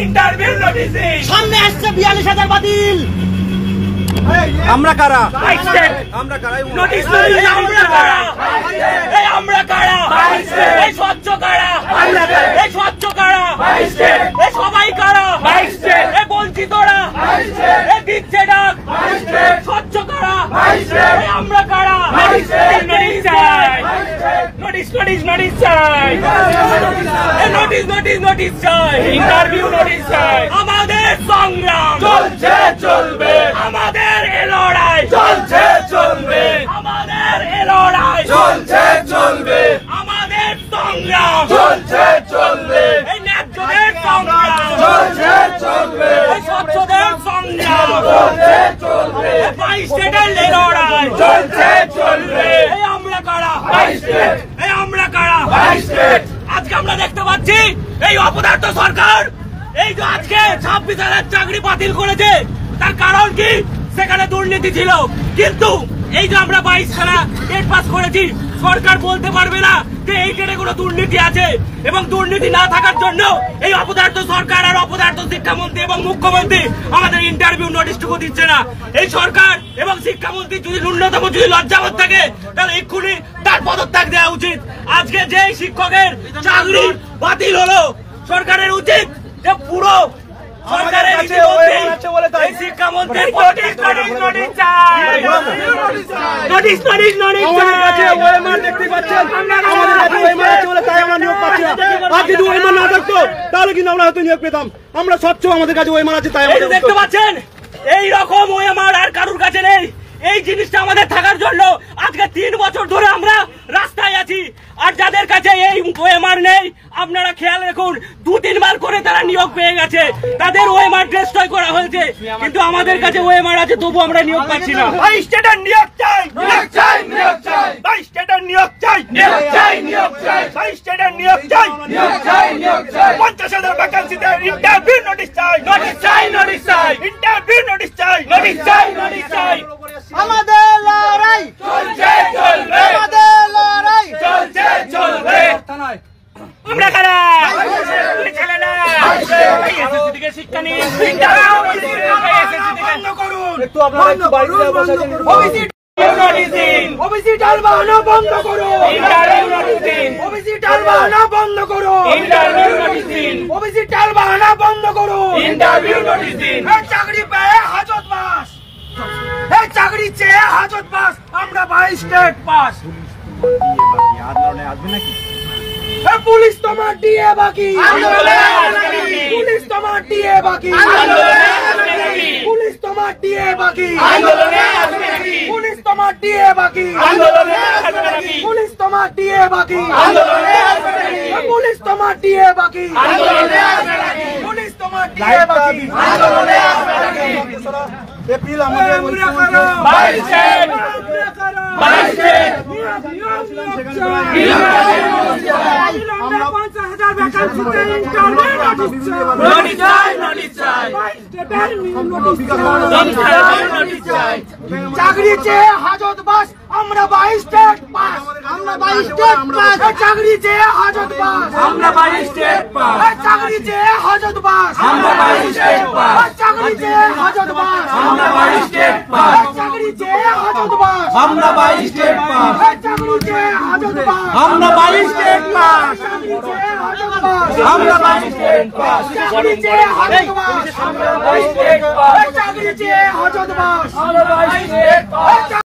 Interview নোটিশিং সামনে আসছে 42,000 বাতিল। আমরা কারা? আমরা কারা? নোটিশ আমরা কারা? এই আমরা কারা? এই স্বচ্ছ কারা? এই স্বচ্ছ কারা? এই সবাই কারা? এই বঞ্চিতরা? এই দিচ্ছে ডাক? স্বচ্ছ কারা? এই আমরা কারা? নোটিশ চাই, নোটিশ নোটিশ নোটিশ চাই, নোটিশ নোটিশ নোটিশ চাই, ইন্টারভিউ নোটিশ চাই। আমাদের সংগ্রাম চলছে চলবে, আমাদের লড়াই চলছে চলবে, আমাদের লড়াই চলছে চলবে, আমাদের সংগ্রাম চলছে চলবে, এই ন্যায্যদের সংগ্রাম চলছে চলবে, এই স্বচ্ছদের সংগ্রাম চলছে চলবে, 22 স্টেটের লড়াই চলছে চলবে। এই আমরা কারা? 22 স্টেট। এই আমরা কারা? 22 স্টেট। আজকে আমরা দেখতে পাচ্ছি এই অপদার্থ সরকার এই যে আজকে 26,000 চাকরি বাতিল করেছে, তার কারণ কি? সেখানে দুর্নীতি ছিল। কিন্তু এই যে আমরা 22 খানা টেট পাস করেছি, সরকার বলতে পারবে না যে এই টেটে কোনো দুর্নীতি আছে। এবং দুর্নীতি না থাকার জন্য এই অপদার্থ সরকার আর অপদার্থ শিক্ষামন্ত্রী এবং মুখ্যমন্ত্রী আমাদের ইন্টারভিউ নোটিশটুকু দিচ্ছে না। এই সরকার এবং শিক্ষামন্ত্রী যদি ন্যূনতম যদি লজ্জাবোধ থাকে তাহলে এক্ষুনি তার পদত্যাগ দেওয়া উচিত। আজকে যে শিক্ষকের চাকরি বাতিল হলো, সরকারের উচিত যে পুরো সরকারের শিক্ষামন্ত্রীর নোটিশ নোটিশ নোটিশ চাই, নোটিশ নোটিশ নোটিশ চাই। দেখতে পাচ্ছেন আমাদের কাছে ওএমআর আছে বলে তাই আমরা নিয়োগ পাচ্ছি না। আর যদি ওএমআর না থাকতো তাহলে কিন্তু আমরা হয়তো নিয়োগ পেতাম। আমরা স্বচ্ছ, আমাদের কাছে ওএমআর আছে তাই আমরা দেখতে পাচ্ছেন এই রকম ওএমআর আর কারোর কাছে নেই। এই জিনিসটা আমাদের থাকার জন্য আজকে 3 বছর ধরে আমরা রাস্তায় আছি। আর যাদের কাছে এই ওএমআর নেই আপনারা খেয়াল রাখুন, 2-3 বার করে তারা নিয়োগ পেয়ে গেছে, তাদের ওএমআর ডিস্ট্রয় করা হয়েছে। কিন্তু আমাদের কাছে ওএমআর আছে, তবু আমরা নিয়োগ পাচ্ছি না। 22 স্টেটের নিয়োগ চাই, নিয়োগ চাই, নিয়োগ চাই, 22 স্টেটের নিয়োগ চাই, নিয়োগ চাই, নিয়োগ চাই, 22 স্টেটের নিয়োগ চাই, নিয়োগ চাই, নিয়োগ চাই, 50,000 ভ্যাকেন্সিতে ইন্টারভিউ নোটিশ চাই, নোটিশ চাই, নোটিশ চাই, ইন্টারভিউ নোটিশ চাই, নোটিশ চাই, নোটিশ চাই। আমাদের লড়াই চলছে চলবে, আমাদের লড়াই চলছে চলবে। আমরা কারা? ছেলেরা এসএসসি থেকে শিক্ষা নিন, বন্ধ করুন, একটু আপনারা একটু বাড়িতে বসাছেন। ওবিসি টাল বাহানা বন্ধ করুন, ইন্টারভিউ নোটিশ দিন, ওবিসি টাল বাহানা বন্ধ করুন, ইন্টারভিউ নোটিশ দিন, ওবিসি টাল বাহানা বন্ধ করুন, ইন্টারভিউ নোটিশ দিন। এই চাকরি পেয়ে হাজত বাস, এই চাকরি চেয়ে হাজত বাস, আমরা 22 স্টেট পাস। আসবে নাকি? পুলিশ তোমার দিয়ে বাকি, পুলিশ তোমার দিয়ে বাকি, পুলিশ তোমার দিয়ে বাকি, পুলিশ তোমার দিয়ে বাকি, পুলিশ তোমার দিয়ে বাকি, পুলিশ তোমার দিয়ে বাকি, পুলিশ তোমার দিয়ে বাকি। এপ্রিল আমাদের 22 স্টেট, 22 স্টেট, আমরা 50,000 ভ্যাকেন্সিতে ইন্টারভিউ নোটিশ চাই, নোটিশ চাই, নোটিশ চাই, চাকরি চেয়ে হাজত বাস, আমরা 22 স্টেট পাস, আমরা 22 স্টেট পাস, চাকরি চেয়ে হাজত বাস, আমরা 22 স্টেট পাস, চাকরি চেয়ে হাজত বাস, আমরা 22 স্টেট পাস, চাকরি চেয়ে হাজত বাস, আমরা 22 স্টেট পাস, চাকরি চেয়ে হাজত বাস, আমরা 22 স্টেট পাস, চাকরি চেয়ে হাজত বাস, আমরা 22 স্টেট পাস, চাকরি চেয়ে হাজত বাস, আমরা 22 স্টেট পাস, চাকরি চেয়ে হাজত বাস, আমরা 22 স্টেট পাস, চাকরি চেয়ে হাজত বাস, আমরা 22 স্টেট পাস।